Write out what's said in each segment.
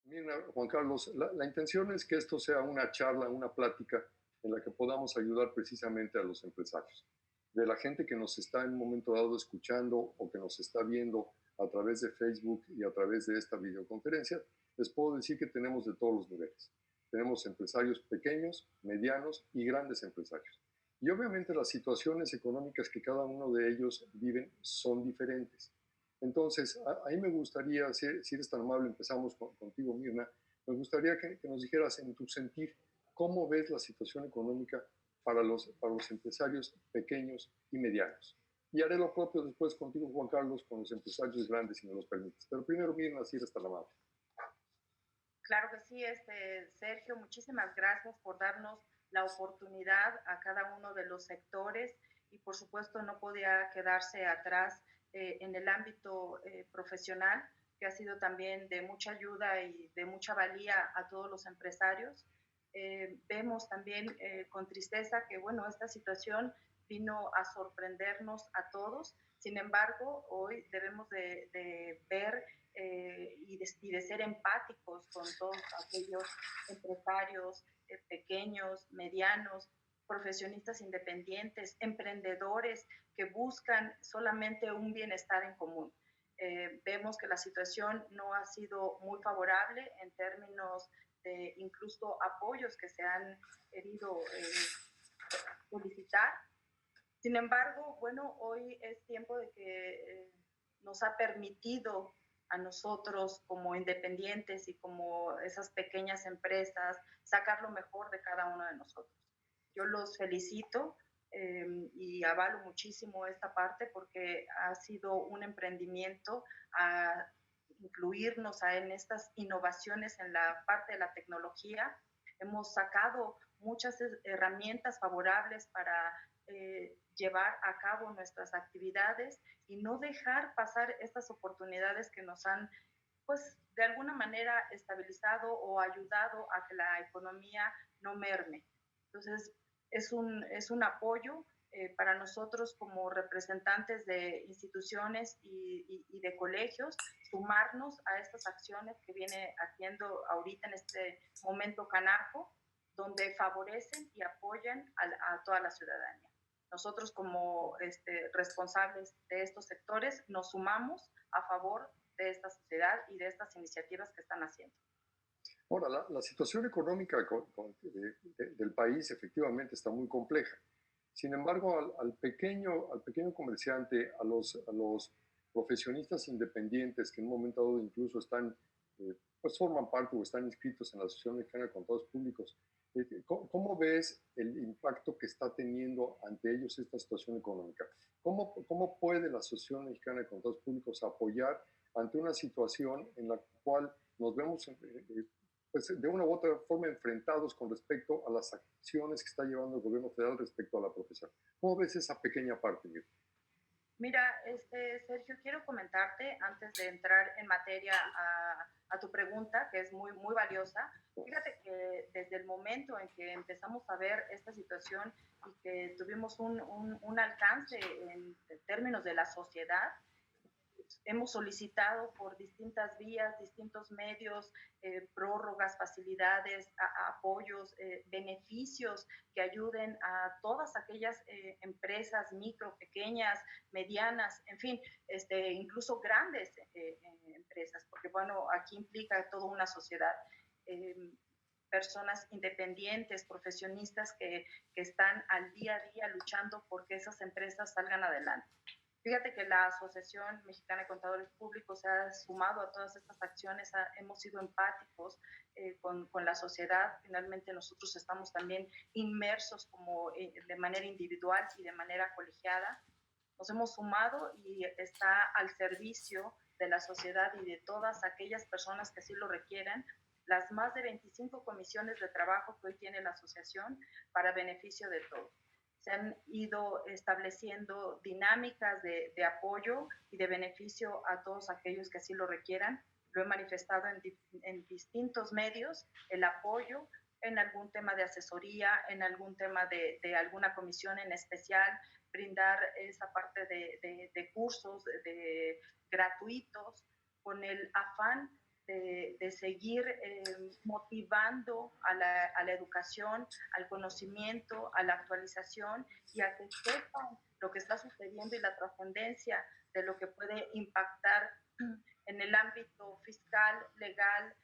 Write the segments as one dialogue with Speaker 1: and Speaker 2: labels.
Speaker 1: Mira, Juan Carlos, la intención es que esto sea una charla, una plática en la que podamos ayudar precisamente a los empresarios. De la gente que nos está en un momento dado escuchando o que nos está viendo a través de Facebook y a través de esta videoconferencia, les puedo decir que tenemos de todos los niveles. Tenemos empresarios pequeños, medianos y grandes empresarios. Y obviamente las situaciones económicas que cada uno de ellos viven son diferentes. Entonces, ahí me gustaría, si eres tan amable, empezamos contigo, Mirna, me gustaría que nos dijeras en tu sentir, ¿cómo ves la situación económica para los empresarios pequeños y medianos? Y haré lo propio después contigo, Juan Carlos, con los empresarios grandes, si me los permites. Pero primero, Mirna, si eres tan amable.
Speaker 2: Claro que sí, Sergio, muchísimas gracias por darnos la oportunidad a cada uno de los sectores y por supuesto no podía quedarse atrás en el ámbito profesional, que ha sido también de mucha ayuda y de mucha valía a todos los empresarios. Vemos también con tristeza que, bueno, esta situación vino a sorprendernos a todos. Sin embargo, hoy debemos de ver y de ser empáticos con todos aquellos empresarios pequeños, medianos, profesionistas independientes, emprendedores que buscan solamente un bienestar en común. Vemos que la situación no ha sido muy favorable en términos de incluso apoyos que se han querido solicitar. Sin embargo, bueno, hoy es tiempo de que nos ha permitido a nosotros como independientes y como esas pequeñas empresas sacar lo mejor de cada uno de nosotros. Yo los felicito y avalo muchísimo esta parte porque ha sido un emprendimiento a incluirnos en estas innovaciones en la parte de la tecnología. Hemos sacado muchas herramientas favorables para llevar a cabo nuestras actividades y no dejar pasar estas oportunidades que nos han, pues, de alguna manera estabilizado o ayudado a que la economía no merme. Entonces, es un apoyo para nosotros como representantes de instituciones y de colegios, sumarnos a estas acciones que viene haciendo ahorita en este momento Canaco, donde favorecen y apoyan a toda la ciudadanía. Nosotros como responsables de estos sectores nos sumamos a favor de esta sociedad y de estas iniciativas que están haciendo.
Speaker 1: Ahora, la situación económica del país efectivamente está muy compleja. Sin embargo, al pequeño comerciante, a los profesionistas independientes que en un momento dado incluso pues forman parte o están inscritos en la Asociación Mexicana de Contadores Públicos, ¿cómo ves el impacto que está teniendo ante ellos esta situación económica? ¿Cómo puede la Asociación Mexicana de Contadores Públicos apoyar ante una situación en la cual nos vemos pues, de una u otra forma enfrentados con respecto a las acciones que está llevando el gobierno federal respecto a la profesión? ¿Cómo ves esa pequeña parte, Mir?
Speaker 2: Mira, Sergio, quiero comentarte antes de entrar en materia a tu pregunta, que es muy, muy valiosa. Fíjate que desde el momento en que empezamos a ver esta situación y que tuvimos un alcance en términos de la sociedad, hemos solicitado por distintas vías, distintos medios, prórrogas, facilidades, apoyos, beneficios que ayuden a todas aquellas empresas micro, pequeñas, medianas, en fin, incluso grandes empresas, porque bueno, aquí implica toda una sociedad. Eh, Personas independientes, profesionistas que están al día a día luchando porque esas empresas salgan adelante. Fíjate que la Asociación Mexicana de Contadores Públicos se ha sumado a todas estas acciones, hemos sido empáticos con la sociedad, finalmente nosotros estamos también inmersos como de manera individual y de manera colegiada, nos hemos sumado y está al servicio de la sociedad y de todas aquellas personas que así lo requieran, las más de 25 comisiones de trabajo que hoy tiene la asociación para beneficio de todos. Se han ido estableciendo dinámicas de apoyo y de beneficio a todos aquellos que así lo requieran. Lo he manifestado en distintos medios, el apoyo en algún tema de asesoría, en algún tema de alguna comisión en especial, brindar esa parte de cursos gratuitos con el afán de seguir motivando a la educación, al conocimiento, a la actualización y a que sepan lo que está sucediendo y la trascendencia de lo que puede impactar en el ámbito fiscal, legal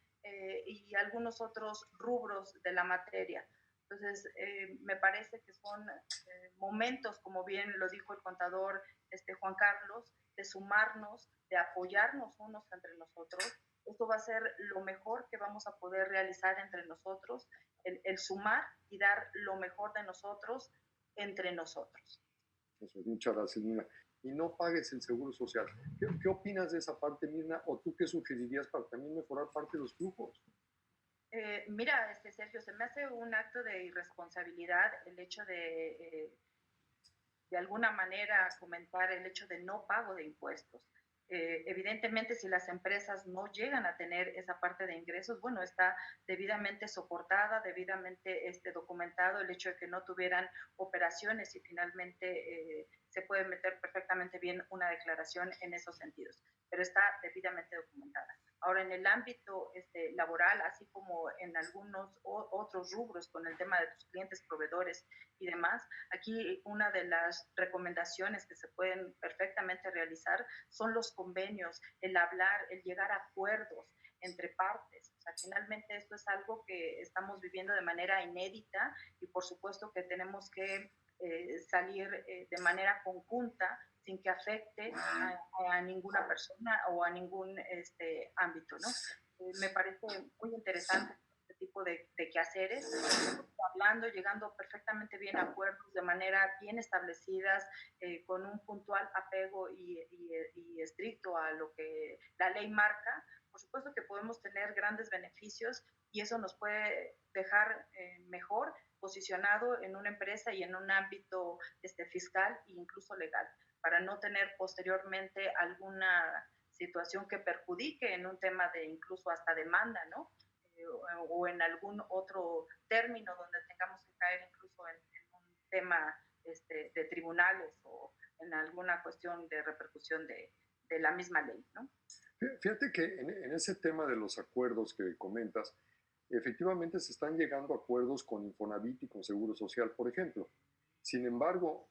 Speaker 2: y algunos otros rubros de la materia. Entonces, me parece que son momentos, como bien lo dijo el contador Juan Carlos, de sumarnos, de apoyarnos unos entre nosotros. Esto va a ser lo mejor que vamos a poder realizar entre nosotros, el sumar y dar lo mejor de nosotros entre nosotros.
Speaker 1: Eso, muchas gracias, Mirna. Y no pagues el seguro social. ¿Qué opinas de esa parte, Mirna? ¿O tú qué sugerirías para también mejorar parte de los flujos?
Speaker 2: Mira, Sergio, se me hace un acto de irresponsabilidad el hecho de alguna manera comentar el hecho de no pago de impuestos. Evidentemente, si las empresas no llegan a tener esa parte de ingresos, bueno, está debidamente soportada, debidamente documentado el hecho de que no tuvieran operaciones y finalmente se puede meter perfectamente bien una declaración en esos sentidos, pero está debidamente documentada. Ahora, en el ámbito laboral, así como en algunos otros rubros con el tema de tus clientes, proveedores y demás, aquí una de las recomendaciones que se pueden perfectamente realizar son los convenios, el hablar, el llegar a acuerdos entre partes. O sea, finalmente esto es algo que estamos viviendo de manera inédita y por supuesto que tenemos que salir de manera conjunta sin que afecte a ninguna persona o a ningún ámbito, ¿no? Me parece muy interesante este tipo de quehaceres, hablando, llegando perfectamente bien a acuerdos de manera bien establecidas, con un puntual apego y estricto a lo que la ley marca. Por supuesto que podemos tener grandes beneficios y eso nos puede dejar mejor posicionado en una empresa y en un ámbito fiscal e incluso legal, para no tener posteriormente alguna situación que perjudique en un tema de incluso hasta demanda, ¿no? O en algún otro término donde tengamos que caer incluso en un tema de tribunales o en alguna cuestión de repercusión de la misma ley, ¿no?
Speaker 1: Fíjate que en ese tema de los acuerdos que comentas, efectivamente se están llegando a acuerdos con Infonavit y con Seguro Social, por ejemplo. Sin embargo,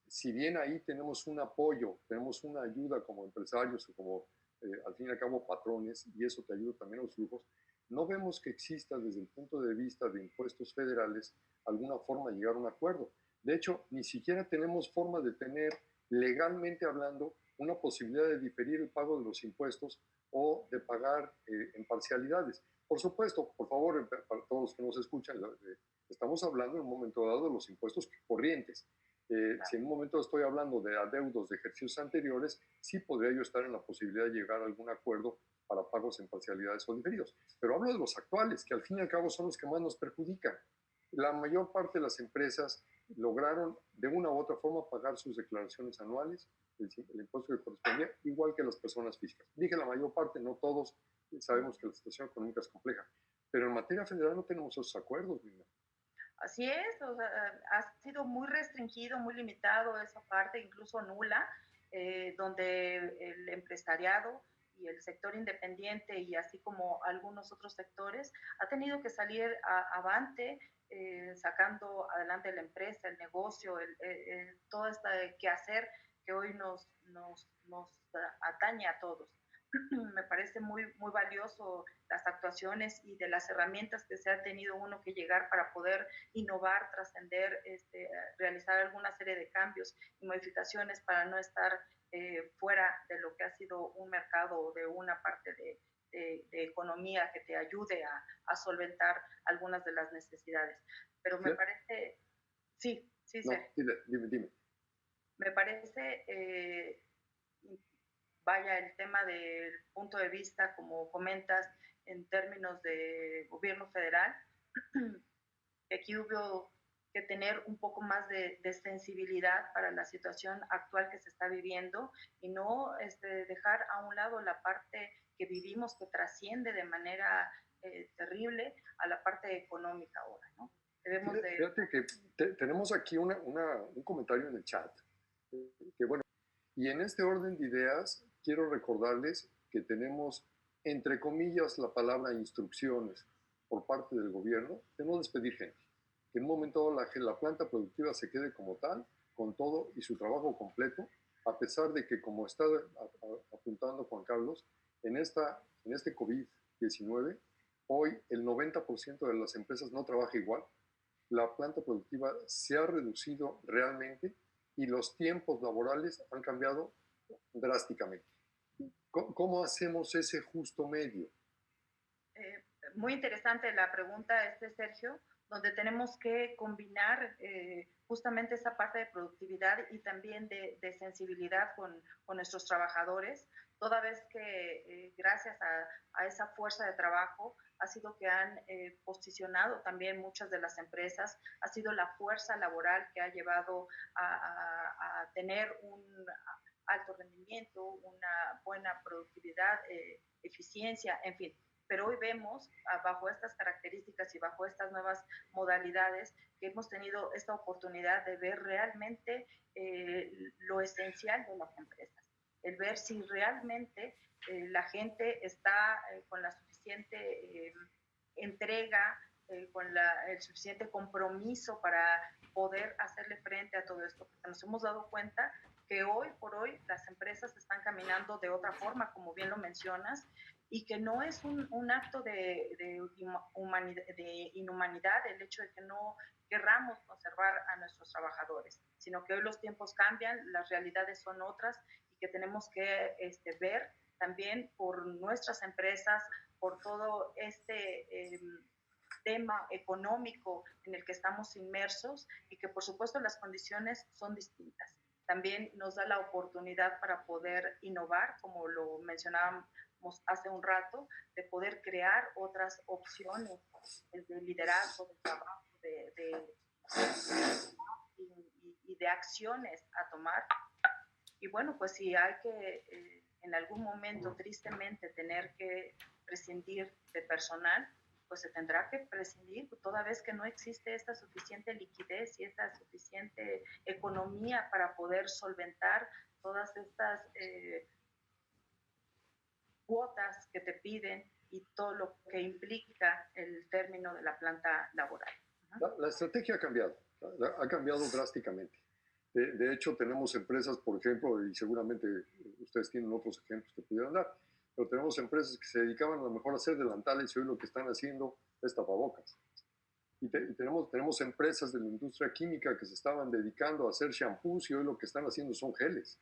Speaker 1: si bien ahí tenemos un apoyo, tenemos una ayuda como empresarios o como, al fin y al cabo, patrones, y eso te ayuda también a los flujos, no vemos que exista desde el punto de vista de impuestos federales alguna forma de llegar a un acuerdo. De hecho, ni siquiera tenemos forma de tener, legalmente hablando, una posibilidad de diferir el pago de los impuestos o de pagar en parcialidades. Por supuesto, por favor, para todos los que nos escuchan, estamos hablando en un momento dado de los impuestos corrientes. Si en un momento estoy hablando de adeudos de ejercicios anteriores, sí podría yo estar en la posibilidad de llegar a algún acuerdo para pagos en parcialidades o diferidos. Pero hablo de los actuales, que al fin y al cabo son los que más nos perjudican. La mayor parte de las empresas lograron de una u otra forma pagar sus declaraciones anuales, el impuesto que correspondía, igual que las personas físicas. Dije la mayor parte, no todos, sabemos que la situación económica es compleja, pero en materia federal no tenemos esos acuerdos, Mirna.
Speaker 2: Así es, o sea, ha sido muy restringido, muy limitado esa parte, incluso nula, donde el empresariado y el sector independiente y así como algunos otros sectores ha tenido que salir avante, sacando adelante la empresa, el negocio, todo este quehacer que hoy nos atañe a todos. Me parece muy, muy valioso las actuaciones y de las herramientas que se ha tenido uno que llegar para poder innovar, trascender, realizar alguna serie de cambios y modificaciones para no estar fuera de lo que ha sido un mercado o de una parte de economía que te ayude a solventar algunas de las necesidades. Pero me parece, sí,
Speaker 1: no, dime.
Speaker 2: Me parece vaya, el tema del punto de vista, como comentas, en términos de gobierno federal, que aquí hubo que tener un poco más de sensibilidad para la situación actual que se está viviendo y no dejar a un lado la parte que vivimos que trasciende de manera terrible a la parte económica ahora, ¿no?
Speaker 1: Fíjate que tenemos aquí un comentario en el chat, que bueno, y en este orden de ideas quiero recordarles que tenemos entre comillas, la palabra instrucciones por parte del gobierno de no despedir gente. Que en un momento la planta productiva se quede como tal, con todo y su trabajo completo, a pesar de que, como está apuntando Juan Carlos, en este COVID-19, hoy el 90% de las empresas no trabaja igual. La planta productiva se ha reducido realmente y los tiempos laborales han cambiado drásticamente. ¿Cómo hacemos ese justo medio?
Speaker 2: Muy interesante la pregunta, Sergio, donde tenemos que combinar justamente esa parte de productividad y también de sensibilidad con nuestros trabajadores, toda vez que gracias a esa fuerza de trabajo ha sido que han posicionado también muchas de las empresas, ha sido la fuerza laboral que ha llevado a tener un alto rendimiento, una buena productividad, eficiencia, en fin. Pero hoy vemos, bajo estas características y bajo estas nuevas modalidades, que hemos tenido esta oportunidad de ver realmente lo esencial de las empresas, el ver si realmente la gente está con la suficiente entrega, con el suficiente compromiso para poder hacerle frente a todo esto, porque nos hemos dado cuenta que hoy por hoy las empresas están caminando de otra forma, como bien lo mencionas, y que no es un acto de inhumanidad el hecho de que no querramos conservar a nuestros trabajadores, sino que hoy los tiempos cambian, las realidades son otras y que tenemos que ver también por nuestras empresas, por todo tema económico en el que estamos inmersos y que por supuesto las condiciones son distintas. También nos da la oportunidad para poder innovar, como lo mencionábamos hace un rato, de poder crear otras opciones de liderazgo, de trabajo, y de acciones a tomar. Y bueno, pues si hay que en algún momento tristemente tener que prescindir de personal, pues se tendrá que prescindir toda vez que no existe esta suficiente liquidez y esta suficiente economía para poder solventar todas estas cuotas que te piden y todo lo que implica el término de la planta laboral.
Speaker 1: La estrategia ha cambiado drásticamente. De hecho, tenemos empresas, por ejemplo, y seguramente ustedes tienen otros ejemplos que pudieran dar, pero tenemos empresas que se dedicaban a lo mejor a hacer delantales y hoy lo que están haciendo es tapabocas. Y tenemos empresas de la industria química que se estaban dedicando a hacer shampoos y hoy lo que están haciendo son geles.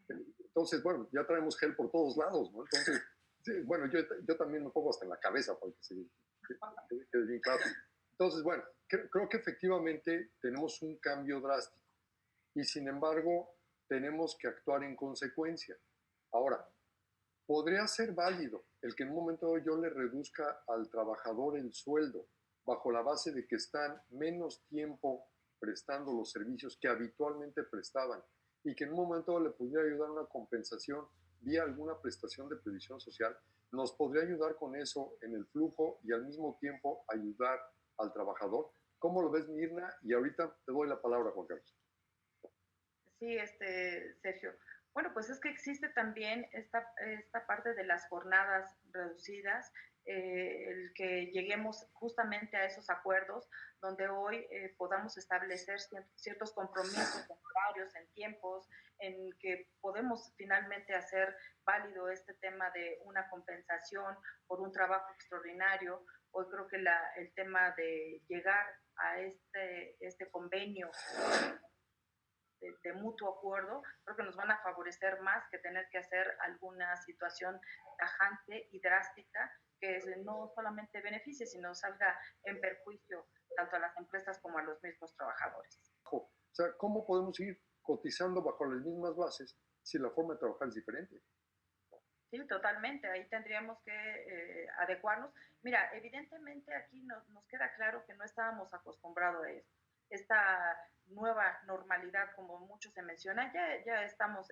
Speaker 1: Entonces, bueno, ya traemos gel por todos lados, ¿no? Entonces, sí, bueno, yo también me pongo hasta en la cabeza para que se quede bien claro. Entonces, bueno, creo que efectivamente tenemos un cambio drástico y sin embargo tenemos que actuar en consecuencia. Ahora, podría ser válido el que en un momento yo le reduzca al trabajador el sueldo bajo la base de que están menos tiempo prestando los servicios que habitualmente prestaban y que en un momento le pudiera ayudar una compensación vía alguna prestación de previsión social, nos podría ayudar con eso en el flujo y al mismo tiempo ayudar al trabajador. ¿Cómo lo ves, Mirna? Y ahorita te doy la palabra, Juan Carlos.
Speaker 2: Sí, Sergio. Bueno, pues es que existe también esta parte de las jornadas reducidas, el que lleguemos justamente a esos acuerdos donde hoy podamos establecer ciertos compromisos en horarios, en tiempos, en que podemos finalmente hacer válido este tema de una compensación por un trabajo extraordinario. Hoy creo que el tema de llegar a este convenio de mutuo acuerdo, creo que nos van a favorecer más que tener que hacer alguna situación tajante y drástica que no solamente beneficie, sino salga en perjuicio tanto a las empresas como a los mismos trabajadores.
Speaker 1: O sea, ¿cómo podemos ir cotizando bajo las mismas bases si la forma de trabajar es diferente?
Speaker 2: Sí, totalmente. Ahí tendríamos que adecuarnos. Mira, evidentemente aquí nos queda claro que no estábamos acostumbrados a esto. Esta nueva normalidad, como mucho se menciona, ya estamos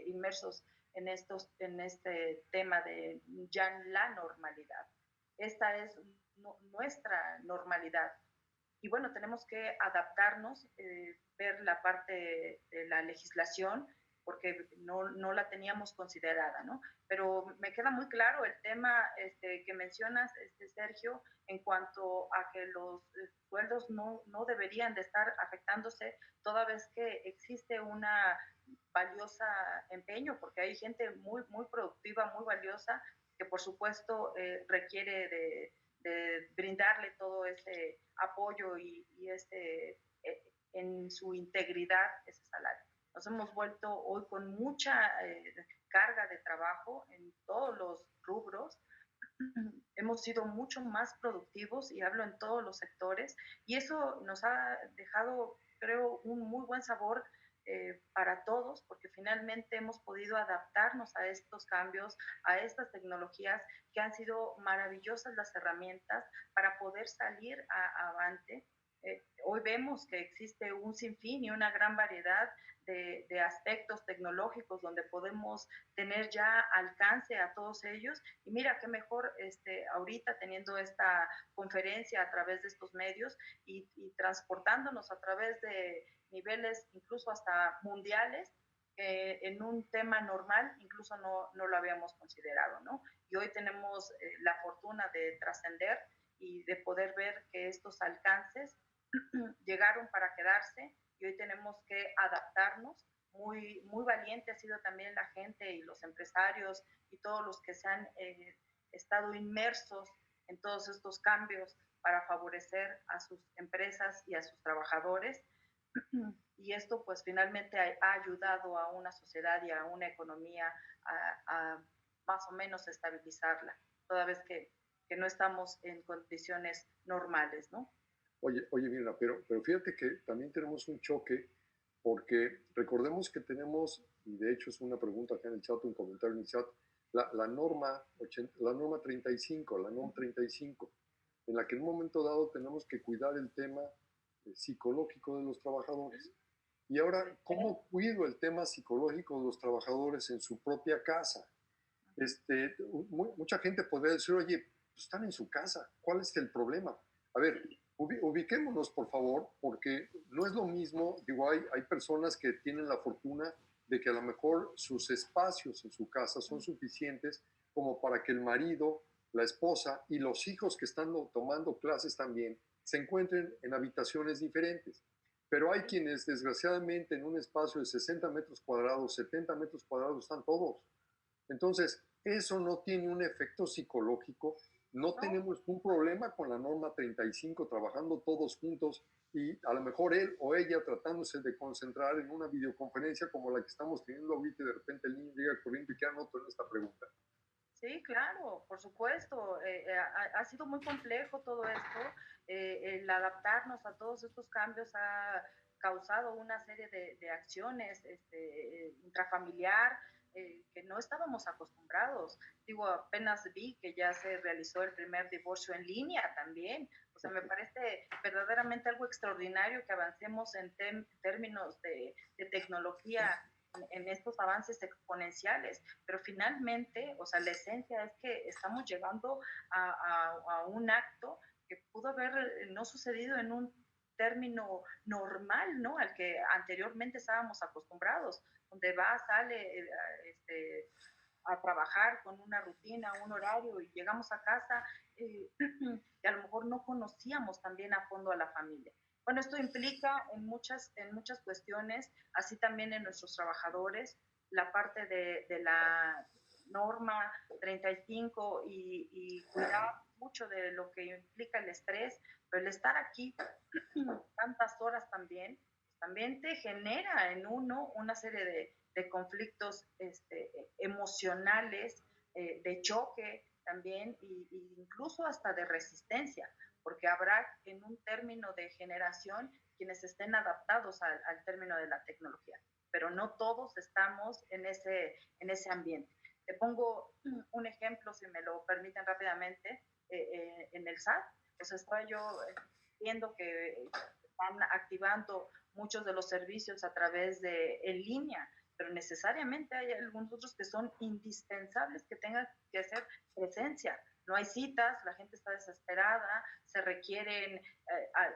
Speaker 2: inmersos en este tema de ya la normalidad. Esta es nuestra normalidad. Y bueno, tenemos que adaptarnos, ver la parte de la legislación porque no la teníamos considerada, ¿no? Pero me queda muy claro el tema que mencionas, Sergio, en cuanto a que los sueldos no deberían de estar afectándose toda vez que existe una valiosa empeño, porque hay gente muy productiva, muy valiosa, que por supuesto requiere de brindarle todo ese apoyo y en su integridad ese salario. Nos hemos vuelto hoy con mucha carga de trabajo en todos los rubros. Hemos sido mucho más productivos y hablo en todos los sectores y eso nos ha dejado, creo, un muy buen sabor para todos porque finalmente hemos podido adaptarnos a estos cambios, a estas tecnologías que han sido maravillosas las herramientas para poder salir avante. Hoy vemos que existe un sinfín y una gran variedad de aspectos tecnológicos donde podemos tener ya alcance a todos ellos. Y mira, qué mejor ahorita teniendo esta conferencia a través de estos medios y transportándonos a través de niveles incluso hasta mundiales, en un tema normal incluso no lo habíamos considerado, ¿no? Y hoy tenemos la fortuna de trascender y de poder ver que estos alcances llegaron para quedarse y hoy tenemos que adaptarnos. Muy valiente ha sido también la gente y los empresarios y todos los que se han estado inmersos en todos estos cambios para favorecer a sus empresas y a sus trabajadores. Y esto pues finalmente ha ayudado a una sociedad y a una economía a más o menos estabilizarla, toda vez que no estamos en condiciones normales, ¿no?
Speaker 1: Oye, mira, pero fíjate que también tenemos un choque porque recordemos que tenemos, y de hecho es una pregunta acá en el chat, un comentario en el chat, la norma, la norma 35, la norma 35, en la que en un momento dado tenemos que cuidar el tema psicológico de los trabajadores. Y ahora, ¿cómo cuido el tema psicológico de los trabajadores en su propia casa? Mucha gente podría decir, oye, pues están en su casa, ¿cuál es el problema? A ver, ubiquémonos, por favor, porque no es lo mismo, digo, hay personas que tienen la fortuna de que a lo mejor sus espacios en su casa son suficientes como para que el marido, la esposa y los hijos que están tomando clases también se encuentren en habitaciones diferentes. Pero hay quienes, desgraciadamente, en un espacio de 60 metros cuadrados, 70 metros cuadrados, están todos. Entonces, eso no tiene un efecto psicológico. No tenemos un problema con la norma 35 trabajando todos juntos y a lo mejor él o ella tratándose de concentrar en una videoconferencia como la que estamos teniendo ahorita y de repente el niño llega corriendo y queda noto en esta pregunta.
Speaker 2: Sí, claro, por supuesto. Ha sido muy complejo todo esto. El adaptarnos a todos estos cambios ha causado una serie de acciones intrafamiliar que no estábamos acostumbrados. Digo, apenas vi que ya se realizó el primer divorcio en línea también. O sea, me parece verdaderamente algo extraordinario que avancemos en términos de tecnología en estos avances exponenciales, pero finalmente, o sea, la esencia es que estamos llegando a un acto que pudo haber no sucedido en un término normal, ¿no? Al que anteriormente estábamos acostumbrados, donde va, sale, a trabajar con una rutina, un horario y llegamos a casa y a lo mejor no conocíamos también a fondo a la familia. Bueno, esto implica en muchas cuestiones, así también en nuestros trabajadores, la parte de la norma 35 y cuidar mucho de lo que implica el estrés, pero el estar aquí tantas horas también te genera en uno una serie de conflictos emocionales, de choque también, incluso hasta de resistencia, porque habrá en un término de generación quienes estén adaptados al término de la tecnología, pero no todos estamos en ese ambiente. Te pongo un ejemplo, si me lo permiten rápidamente, en el SAT, pues estaba yo viendo que están activando muchos de los servicios a través de en línea, pero necesariamente hay algunos otros que son indispensables que tengan que hacer presencia. No hay citas, la gente está desesperada, se requieren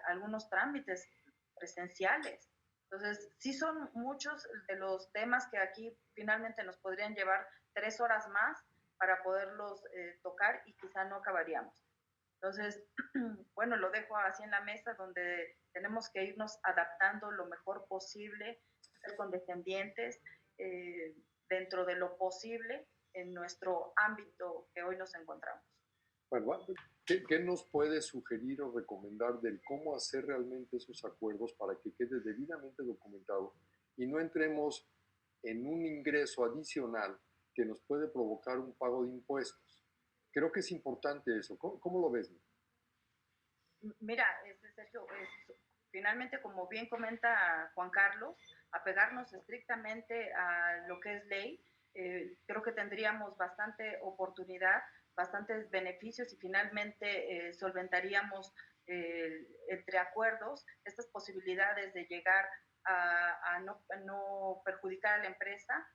Speaker 2: algunos trámites presenciales. Entonces, sí son muchos de los temas que aquí finalmente nos podrían llevar 3 horas más para poderlos tocar y quizá no acabaríamos. Entonces, bueno, lo dejo así en la mesa donde tenemos que irnos adaptando lo mejor posible, ser condescendientes eh, dentro de lo posible en nuestro ámbito que hoy nos encontramos.
Speaker 1: Bueno, ¿qué nos puede sugerir o recomendar del cómo hacer realmente esos acuerdos para que quede debidamente documentado y no entremos en un ingreso adicional que nos puede provocar un pago de impuestos? Creo que es importante eso. ¿Cómo lo ves?
Speaker 2: Mira, Sergio, finalmente, como bien comenta Juan Carlos, apegarnos estrictamente a lo que es ley, creo que tendríamos bastante oportunidad, bastantes beneficios y finalmente solventaríamos entre acuerdos estas posibilidades de llegar a no perjudicar a la empresa.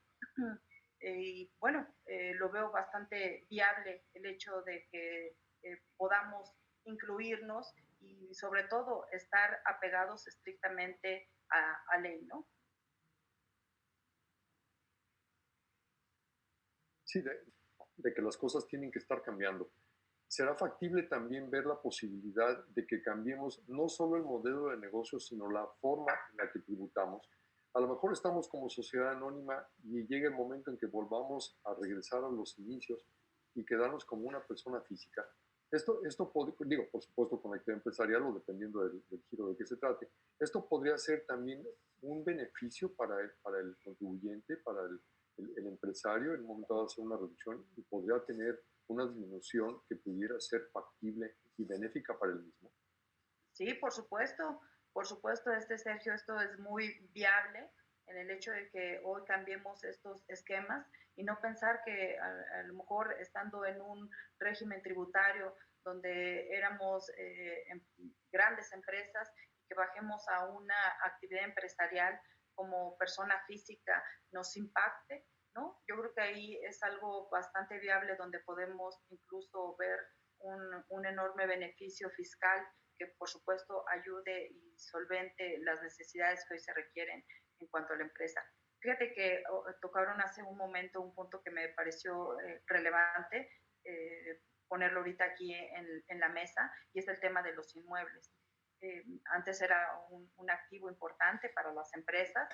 Speaker 2: Y bueno, lo veo bastante viable el hecho de que podamos incluirnos y sobre todo estar apegados estrictamente a ley, ¿no?
Speaker 1: Sí, de que las cosas tienen que estar cambiando. ¿Será factible también ver la posibilidad de que cambiemos no solo el modelo de negocio, sino la forma en la que tributamos? A lo mejor estamos como sociedad anónima y llega el momento en que volvamos a regresar a los inicios y quedarnos como una persona física. Digo, por supuesto, con actividad empresarial o dependiendo del giro de que se trate. Esto podría ser también un beneficio para el contribuyente, para el empresario, en el momento de hacer una reducción, y podría tener una disminución que pudiera ser factible y benéfica para el mismo.
Speaker 2: Sí, por supuesto, Sergio, esto es muy viable en el hecho de que hoy cambiemos estos esquemas y no pensar que a lo mejor estando en un régimen tributario donde éramos grandes empresas y que bajemos a una actividad empresarial como persona física nos impacte, ¿no? Yo creo que ahí es algo bastante viable donde podemos incluso ver un enorme beneficio fiscal que por supuesto ayude y solvente las necesidades que hoy se requieren en cuanto a la empresa. Fíjate que tocaron hace un momento un punto que me pareció relevante ponerlo ahorita aquí en la mesa y es el tema de los inmuebles. Antes era un activo importante para las empresas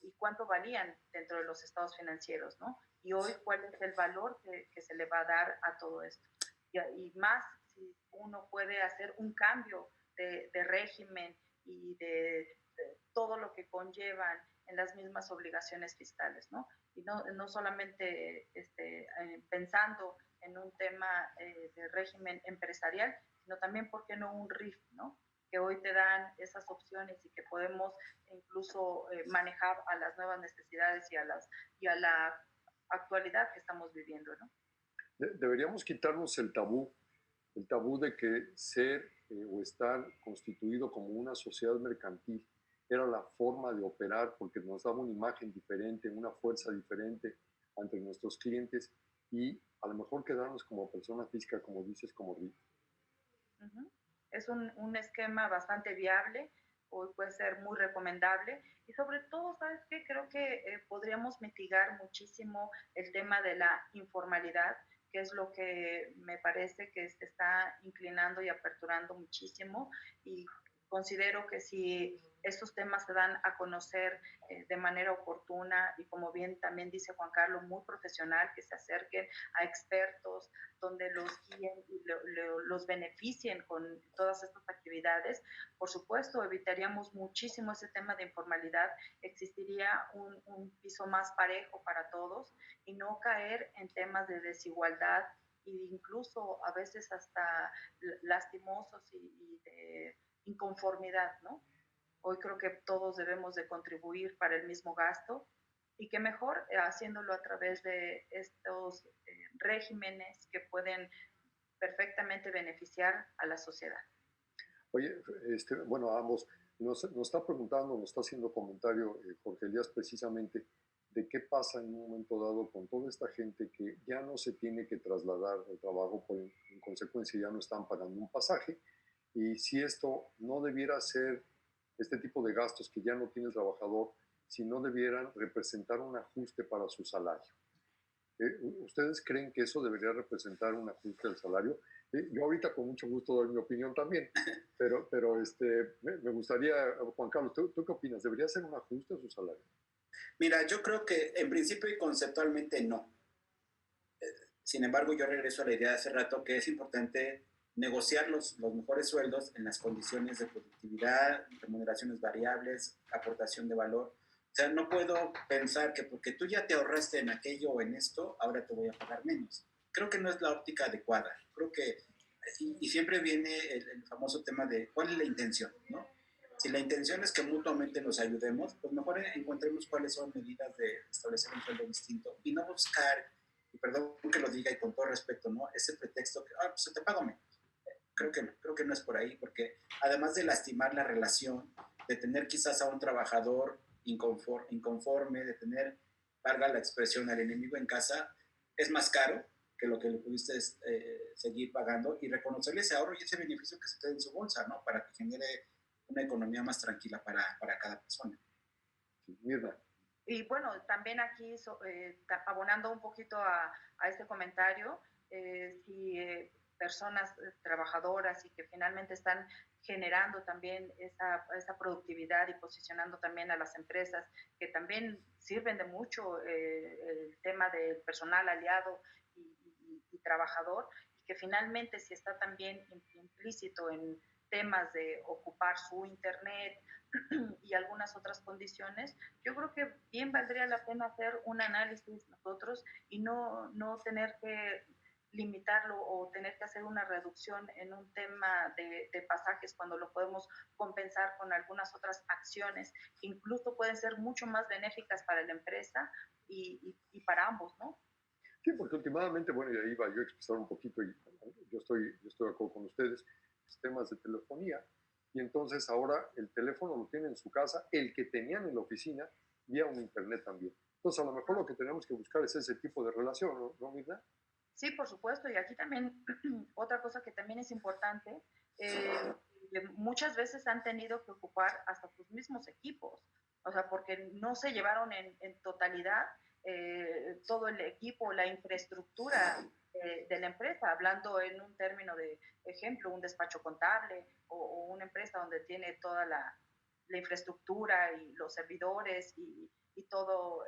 Speaker 2: y cuánto valían dentro de los estados financieros, ¿no? Y hoy, ¿cuál es el valor que se le va a dar a todo esto? Y más si uno puede hacer un cambio de régimen y de todo lo que conllevan en las mismas obligaciones fiscales, ¿no? Y no solamente pensando en un tema de régimen empresarial, sino también, ¿por qué no un RIF, ¿no? Que hoy te dan esas opciones y que podemos incluso manejar a las nuevas necesidades y a la actualidad que estamos viviendo, ¿no?
Speaker 1: Deberíamos quitarnos el tabú de que ser o estar constituido como una sociedad mercantil era la forma de operar porque nos daba una imagen diferente, una fuerza diferente ante nuestros clientes y a lo mejor quedarnos como persona física, como dices, como RIF.
Speaker 2: Uh-huh. Es un esquema bastante viable, hoy puede ser muy recomendable y sobre todo, ¿sabes qué? Creo que podríamos mitigar muchísimo el tema de la informalidad, que es lo que me parece que se está inclinando y aperturando muchísimo y considero que si estos temas se dan a conocer de manera oportuna y como bien también dice Juan Carlos, muy profesional, que se acerquen a expertos, donde los guíen y los beneficien con todas estas actividades. Por supuesto, evitaríamos muchísimo ese tema de informalidad, existiría un piso más parejo para todos y no caer en temas de desigualdad e incluso a veces hasta lastimosos y de inconformidad, ¿no? Hoy creo que todos debemos de contribuir para el mismo gasto y que mejor haciéndolo a través de estos regímenes que pueden perfectamente beneficiar a la sociedad.
Speaker 1: Oye, bueno, ambos, nos está preguntando, nos está haciendo comentario Jorge Elías precisamente de qué pasa en un momento dado con toda esta gente que ya no se tiene que trasladar al trabajo, en consecuencia ya no están pagando un pasaje, y si esto no debiera ser este tipo de gastos que ya no tiene el trabajador, si no debieran representar un ajuste para su salario. ¿Ustedes creen que eso debería representar un ajuste del salario? Yo ahorita con mucho gusto doy mi opinión también, pero me gustaría, Juan Carlos, ¿tú qué opinas? ¿Debería ser un ajuste a su salario?
Speaker 3: Mira, yo creo que en principio y conceptualmente no. Sin embargo, yo regreso a la idea de hace rato que es importante negociar los mejores sueldos en las condiciones de productividad, remuneraciones variables, aportación de valor. O sea, no puedo pensar que porque tú ya te ahorraste en aquello o en esto, ahora te voy a pagar menos. Creo que no es la óptica adecuada. Creo que, y siempre viene el famoso tema de cuál es la intención, ¿no? Si la intención es que mutuamente nos ayudemos, pues mejor encontremos cuáles son medidas de establecer un sueldo distinto y no buscar, y perdón que lo diga y con todo respeto, ¿no? Ese pretexto que, pues te pago menos. Creo que no es por ahí, porque además de lastimar la relación, de tener quizás a un trabajador inconforme, de tener, valga la expresión, al enemigo en casa, es más caro que lo que le pudiste seguir pagando y reconocerle ese ahorro y ese beneficio que se te da en su bolsa, ¿no? Para que genere una economía más tranquila para cada persona.
Speaker 1: Sí, Mirna.
Speaker 2: Y bueno, también aquí, abonando un poquito a este comentario, si personas trabajadoras y que finalmente están generando también esa productividad y posicionando también a las empresas que también sirven de mucho el tema del personal aliado y trabajador, y que finalmente si está también implícito en temas de ocupar su internet y algunas otras condiciones, yo creo que bien valdría la pena hacer un análisis nosotros y no tener que limitarlo o tener que hacer una reducción en un tema de pasajes cuando lo podemos compensar con algunas otras acciones que incluso pueden ser mucho más benéficas para la empresa y para ambos, ¿no?
Speaker 1: Sí, porque últimamente, bueno, y ahí iba yo a expresar un poquito, y yo estoy de acuerdo con ustedes, sistemas de telefonía, y entonces ahora el teléfono lo tiene en su casa, el que tenían en la oficina, vía un internet también. Entonces, a lo mejor lo que tenemos que buscar es ese tipo de relación, ¿no, Mirna?
Speaker 2: Sí, por supuesto, y aquí también otra cosa que también es importante, muchas veces han tenido que ocupar hasta sus mismos equipos, o sea, porque no se llevaron en totalidad todo el equipo, la infraestructura de la empresa, hablando en un término de ejemplo, un despacho contable o una empresa donde tiene toda la infraestructura y los servidores y todo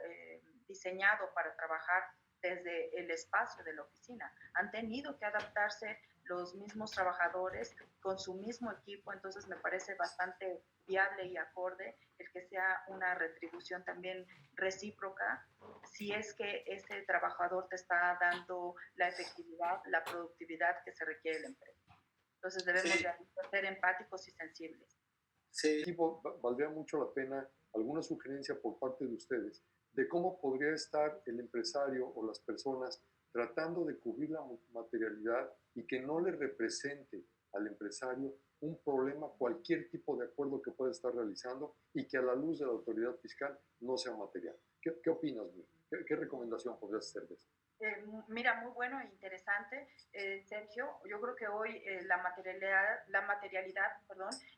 Speaker 2: diseñado para trabajar desde el espacio de la oficina. Han tenido que adaptarse los mismos trabajadores con su mismo equipo, entonces me parece bastante viable y acorde el que sea una retribución también recíproca si es que ese trabajador te está dando la efectividad, la productividad que se requiere de la empresa. Entonces debemos sí. de ser empáticos y sensibles.
Speaker 1: Sí, valdría mucho la pena alguna sugerencia por parte de ustedes de cómo podría estar el empresario o las personas tratando de cubrir la materialidad y que no le represente al empresario un problema, cualquier tipo de acuerdo que pueda estar realizando y que a la luz de la autoridad fiscal no sea material. ¿Qué opinas, Mir? ¿Qué recomendación podrías hacer de esto?
Speaker 2: Mira, muy bueno e interesante, Sergio. Yo creo que hoy la materialidad,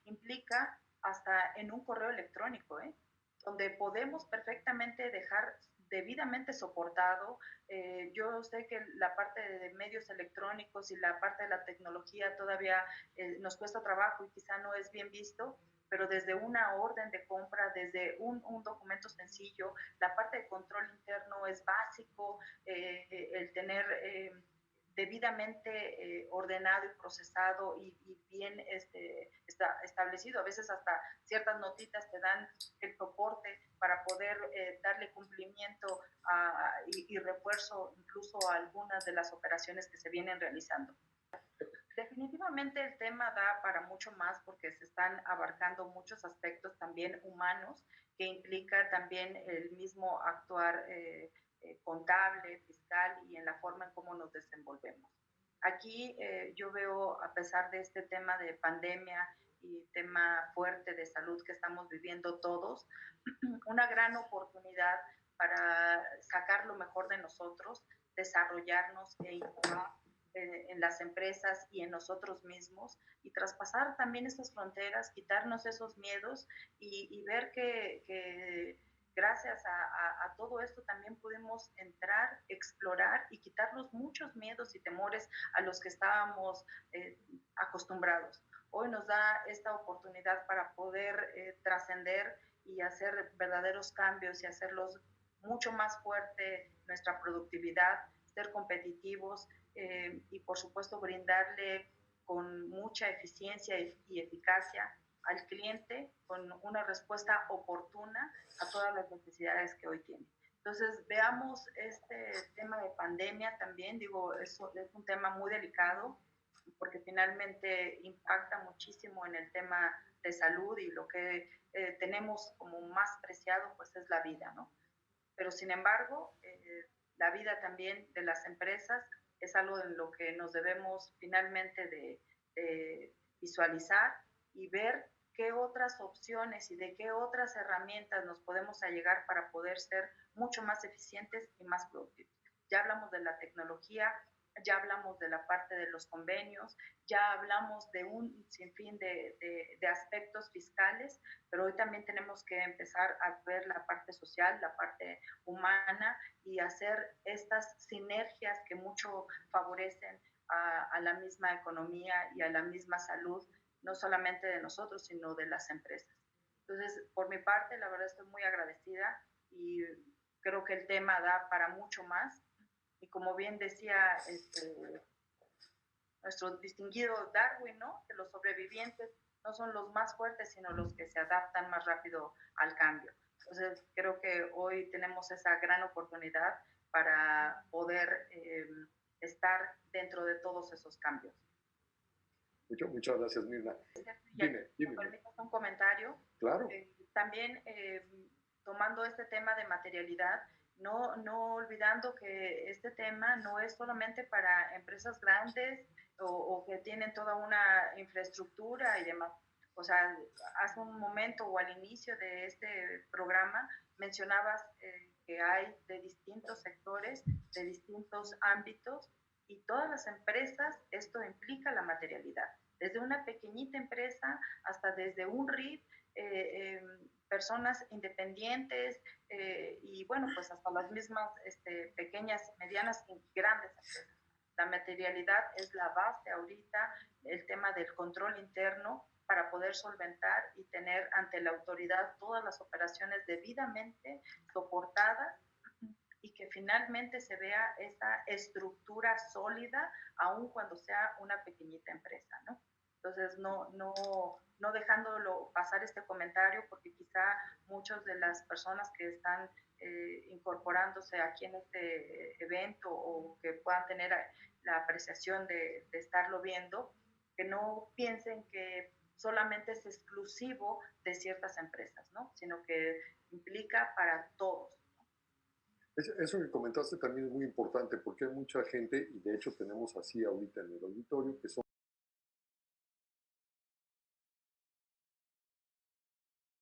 Speaker 2: implica hasta en un correo electrónico, donde podemos perfectamente dejar debidamente soportado. Yo sé que la parte de medios electrónicos y la parte de la tecnología todavía nos cuesta trabajo y quizá no es bien visto, pero desde una orden de compra, desde un documento sencillo, la parte de control interno es básico, el tener debidamente ordenado y procesado y bien establecido. A veces hasta ciertas notitas te dan el soporte para poder darle cumplimiento y refuerzo incluso a algunas de las operaciones que se vienen realizando. Definitivamente el tema da para mucho más porque se están abarcando muchos aspectos también humanos que implica también el mismo actuar contable, fiscal y en la forma en cómo nos desenvolvemos. Aquí yo veo, a pesar de este tema de pandemia y tema fuerte de salud que estamos viviendo todos, una gran oportunidad para sacar lo mejor de nosotros, desarrollarnos e innovar en las empresas y en nosotros mismos, y traspasar también estas fronteras, quitarnos esos miedos y ver que gracias a todo esto también pudimos entrar, explorar y quitarnos muchos miedos y temores a los que estábamos acostumbrados. Hoy nos da esta oportunidad para poder trascender y hacer verdaderos cambios y hacerlos mucho más fuerte nuestra productividad, ser competitivos y por supuesto brindarle con mucha eficiencia y eficacia al cliente con una respuesta oportuna a todas las necesidades que hoy tiene. Entonces, veamos este tema de pandemia también, digo, eso es un tema muy delicado porque finalmente impacta muchísimo en el tema de salud y lo que tenemos como más preciado pues es la vida, ¿no? Pero sin embargo, la vida también de las empresas es algo en lo que nos debemos finalmente de visualizar y ver qué otras opciones y de qué otras herramientas nos podemos allegar para poder ser mucho más eficientes y más productivos. Ya hablamos de la tecnología, ya hablamos de la parte de los convenios, ya hablamos de un sinfín de aspectos fiscales, pero hoy también tenemos que empezar a ver la parte social, la parte humana y hacer estas sinergias que mucho favorecen a la misma economía y a la misma salud, no solamente de nosotros, sino de las empresas. Entonces, por mi parte, la verdad estoy muy agradecida y creo que el tema da para mucho más. Y como bien decía nuestro distinguido Darwin, ¿no? Que los sobrevivientes no son los más fuertes, sino los que se adaptan más rápido al cambio. Entonces, creo que hoy tenemos esa gran oportunidad para poder estar dentro de todos esos cambios.
Speaker 1: Muchas gracias, Mirna.
Speaker 2: Dime. ¿Me permites un comentario?
Speaker 1: Claro.
Speaker 2: También tomando este tema de materialidad, no olvidando que este tema no es solamente para empresas grandes o que tienen toda una infraestructura y demás. O sea, hace un momento o al inicio de este programa mencionabas que hay de distintos sectores, de distintos ámbitos y todas las empresas esto implica la materialidad. Desde una pequeñita empresa hasta desde un RIF, personas independientes y bueno, pues hasta las mismas pequeñas, medianas y grandes empresas. La materialidad es la base ahorita, el tema del control interno para poder solventar y tener ante la autoridad todas las operaciones debidamente soportadas y que finalmente se vea esa estructura sólida aun cuando sea una pequeñita empresa, ¿no? Entonces, no dejándolo pasar este comentario, porque quizá muchas de las personas que están incorporándose aquí en este evento o que puedan tener la apreciación de estarlo viendo, que no piensen que solamente es exclusivo de ciertas empresas, ¿no? Sino que implica para todos.
Speaker 1: Eso que comentaste también es muy importante porque hay mucha gente, y de hecho tenemos así ahorita en el auditorio, que son